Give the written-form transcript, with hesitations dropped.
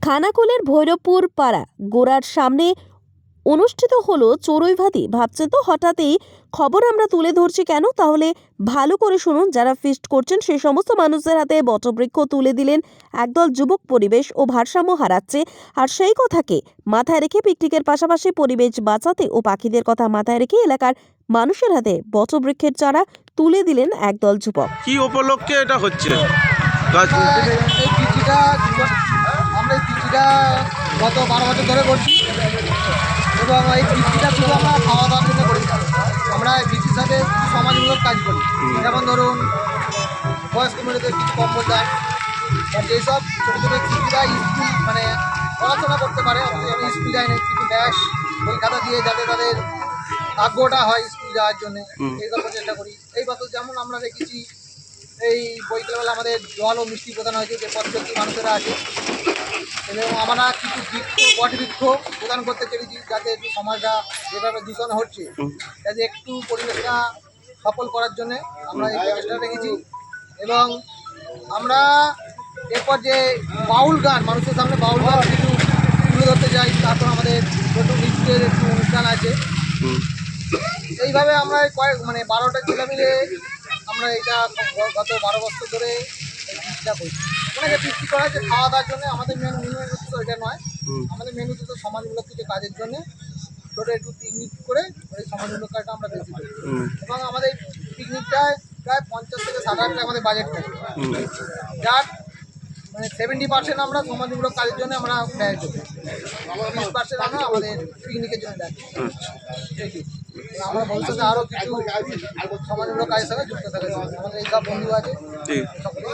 খানাকুলের ভৈরবপুর পাড়া গোড়ার সামনে অনুষ্ঠিত হলো চড়ুইভাতি। ভাবছেন তো হঠাৎই খবর আমরা তুলে ধরছি কেন? তাহলে ভালো করে শুনুন। যারা ফিস্ট করছেন সেই সমস্ত মানুষদের হাতে বটবৃক্ষ তুলে দিলেন একদল যুবক। পরিবেশ ও ভারসাম্য হারাচ্ছে, আর সেই কথাকে মাথায় রেখে পিকনিকের পাশাপাশি পরিবেশ বাঁচাতে ও পাখিদের কথা মাথায় রেখে এলাকার মানুষের হাতে বটবৃক্ষের চারা তুলে দিলেন একদল যুবক। কি উপলক্ষে এটা হচ্ছে? এই কৃষিটা আমরা এই কৃষিটা গত 12 বছর ধরে করছি এবং এই কৃষিটা শুধু আমরা খাওয়া দাওয়ার জন্য করি না। আমরা এই কৃষির সাথে সমাজমূলক কাজ করি। যেমন ধরুন বয়স্ক মেয়েদের কিছু কম্বল দান, যেসব ছোটো ছোটো কৃষিরা স্কুল মানে পড়াশোনা করতে পারে, যেমন স্কুল যায় না, কিছু ব্যাগ বই খাতা দিয়ে যাতে তাদের আগ্রহটা হয় স্কুল যাওয়ার জন্য, এইসব চেষ্টা করি। এই বছর যেমন আমরা রেখেছি এই বইকালবেলা আমাদের জল ও মিষ্টি প্রদান হয়েছে, যে পথচলতি মানুষেরা আছে, এবং আমরা কিছু বটবৃক্ষ প্রদান করতে পেরেছি যাতে একটু সমাজটা যেভাবে দূষণ হচ্ছে যাতে একটু পরিবেশটা সফল করার জন্যে আমরা এই চেষ্টা রেখেছি। এবং আমরা এরপর যে বাউল গান, মানুষের সামনে বাউল গান কিছু তুলে ধরতে যাই, তারপর আমাদের ছোট নৃত্যের একটু অনুষ্ঠান আছে। এইভাবে আমরা মানে 12টা ছেলে মিলে আমরা এটা গত 12 বছর ধরে এই কৃষিটা করি। অনেকে কৃষি করা যে খাওয়া দাওয়ার জন্য, আমাদের মেন উদ্দেশ্য এটা নয়। আমাদের মেন উদ্দেশ্য সমাজমূলক কিছু কাজের জন্য ছোটো একটু পিকনিক করে ওই সমাজমূলক কাজটা আমরা বেশি করি। এবং আমাদের পিকনিকটায় প্রায় 50 থেকে 60 হাজার টাকা আমাদের বাজেট থাকে, যার মানে 70% আমরা সমাজমূলক কাজের জন্য আমরা ব্যয় করি, 20% আমরা আমাদের পিকনিকের জন্য ব্যয় করি। আমরা ভবিষ্যতে আরও কিছু সমাজমূলক কাজের সঙ্গে যুক্ত থাকতে আমাদের এই সব বন্ধু আছে সকলেই